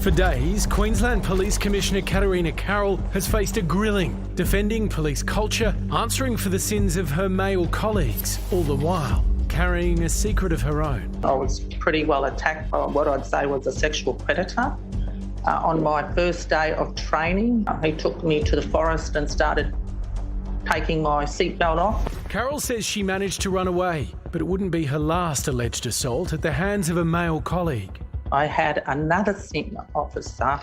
For days, Queensland Police Commissioner Katarina Carroll has faced a grilling, defending police culture, answering for the sins of her male colleagues, all the while carrying a secret of her own. I was pretty well attacked by what I'd say was a sexual predator. On my first day of training, he took me to the forest and started taking my seatbelt off. Carroll says she managed to run away, but it wouldn't be her last alleged assault at the hands of a male colleague. I had another senior officer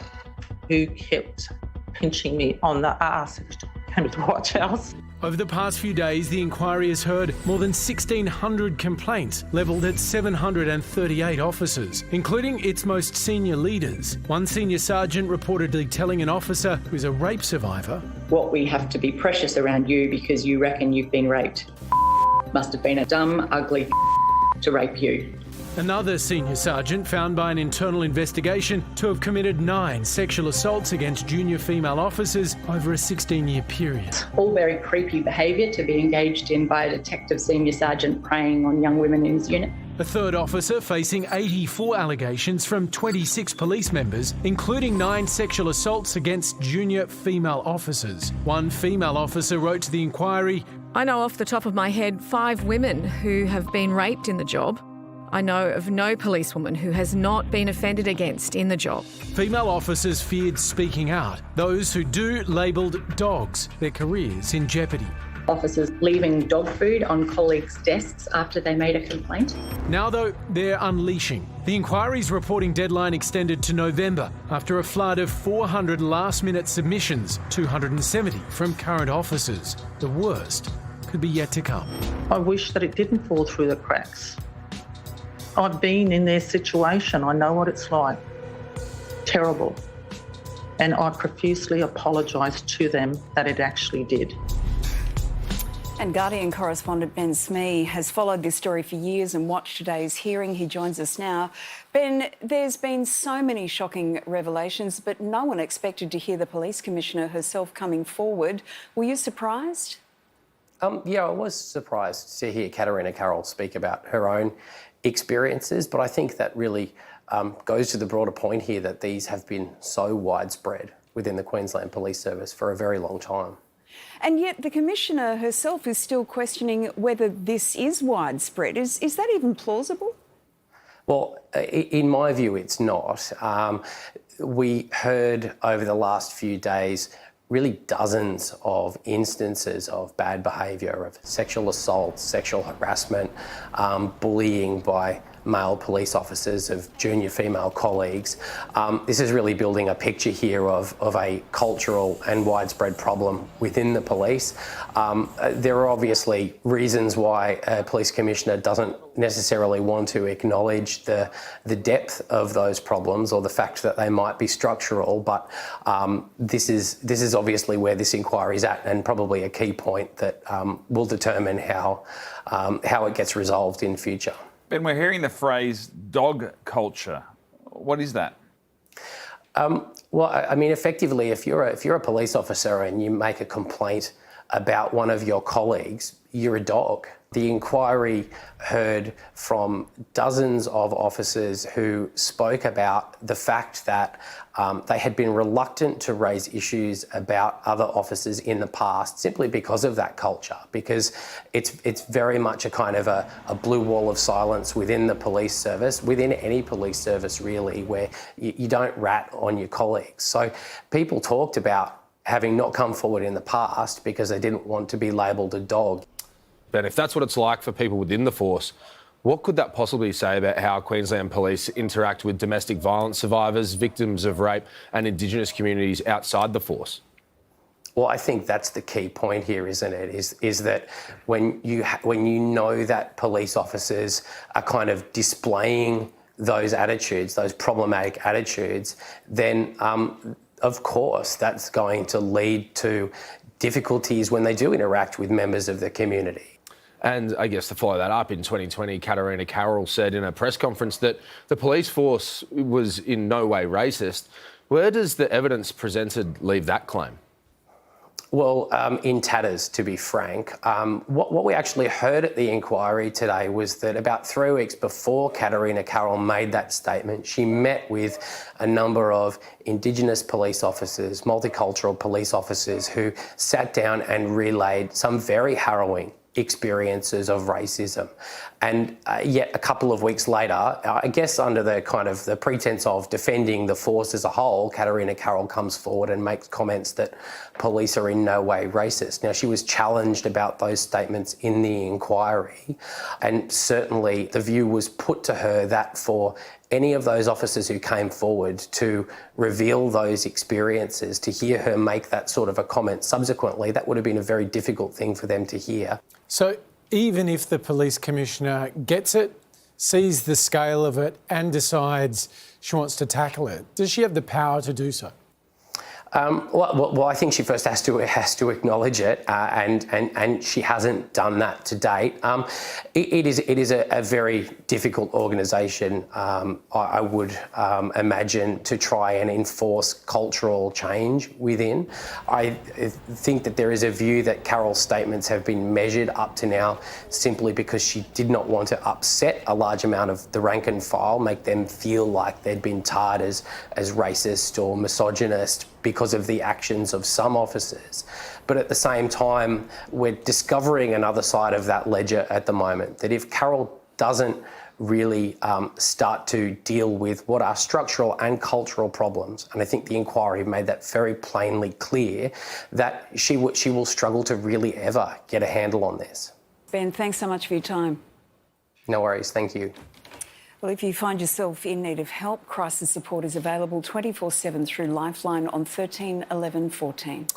who kept pinching me on the arse every time I came to the watch house. Over the past few days, the inquiry has heard more than 1,600 complaints levelled at 738 officers, including its most senior leaders. One senior sergeant reportedly telling an officer who's a rape survivor, "What we have to be precious around you because you reckon you've been raped. Must have been a dumb, ugly to rape you." Another senior sergeant found by an internal investigation to have committed 9 sexual assaults against junior female officers over a 16-year period. All very creepy behaviour to be engaged in by a detective senior sergeant preying on young women in his unit. A third officer facing 84 allegations from 26 police members, including 9 sexual assaults against junior female officers. One female officer wrote to the inquiry, "I know off the top of my head 5 women who have been raped in the job. I know of no policewoman who has not been offended against in the job." Female officers feared speaking out. Those who do labelled dogs, their careers in jeopardy. Officers leaving dog food on colleagues' desks after they made a complaint. Now, though, they're unleashing. The inquiry's reporting deadline extended to November after a flood of 400 last-minute submissions, 270 from current officers. The worst could be yet to come. I wish that it didn't fall through the cracks. I've been in their situation. I know what it's like. Terrible. And I profusely apologise to them that it actually did. And Guardian correspondent Ben Smee has followed this story for years and watched today's hearing. He joins us now. Ben, there's been so many shocking revelations, but no one expected to hear the Police Commissioner herself coming forward. Were you surprised? Yeah, I was surprised to hear Katarina Carroll speak about her own experiences, but I think that really goes to the broader point here that these have been so widespread within the Queensland Police Service for a very long time. And yet the Commissioner herself is still questioning whether this is widespread. Is that even plausible? Well, in my view, it's not. We heard over the last few days really dozens of instances of bad behaviour, of sexual assault, sexual harassment, bullying by male police officers, of junior female colleagues. This is really building a picture here of a cultural and widespread problem within the police. There are obviously reasons why a police commissioner doesn't necessarily want to acknowledge the depth of those problems or the fact that they might be structural, but this is obviously where this inquiry is at, and probably a key point that will determine how it gets resolved in future. Ben, we're hearing the phrase dog culture. What is that? Well, I mean, effectively, if you're a police officer and you make a complaint about one of your colleagues, you're a dog. The inquiry heard from dozens of officers who spoke about the fact that they had been reluctant to raise issues about other officers in the past simply because of that culture, because it's very much a kind of a blue wall of silence within the police service, within any police service really, where you don't rat on your colleagues. So people talked about having not come forward in the past because they didn't want to be labelled a dog. Ben, if that's what it's like for people within the force, what could that possibly say about how Queensland Police interact with domestic violence survivors, victims of rape and Indigenous communities outside the force? Well, I think that's the key point here, isn't it? Is that when you know that police officers are kind of displaying those attitudes, those problematic attitudes, then of course that's going to lead to difficulties when they do interact with members of the community. And I guess to follow that up, in 2020, Katarina Carroll said in a press conference that the police force was in no way racist. Where does the evidence presented leave that claim? Well, in tatters, to be frank. What we actually heard at the inquiry today was that about 3 weeks before Katarina Carroll made that statement, she met with a number of Indigenous police officers, multicultural police officers who sat down and relayed some very harrowing experiences of racism. And yet a couple of weeks later, I guess under the kind of the pretense of defending the force as a whole, Katarina Carroll comes forward and makes comments that police are in no way racist. Now, she was challenged about those statements in the inquiry, and certainly the view was put to her that for any of those officers who came forward to reveal those experiences, to hear her make that sort of a comment subsequently, that would have been a very difficult thing for them to hear. So even if the police commissioner gets it, sees the scale of it and decides she wants to tackle it, does she have the power to do so? Well, I think she first has to acknowledge it, and she hasn't done that to date. It is a very difficult organisation, I would imagine, to try and enforce cultural change within. I think that there is a view that Carroll's statements have been measured up to now simply because she did not want to upset a large amount of the rank and file, make them feel like they'd been tarred as racist or misogynist because of the actions of some officers. But at the same time, we're discovering another side of that ledger at the moment, that if Carroll doesn't really start to deal with what are structural and cultural problems, and I think the inquiry made that very plainly clear, that she will struggle to really ever get a handle on this. Ben, thanks so much for your time. No worries, thank you. Well, if you find yourself in need of help, crisis support is available 24/7 through Lifeline on 13 11 14.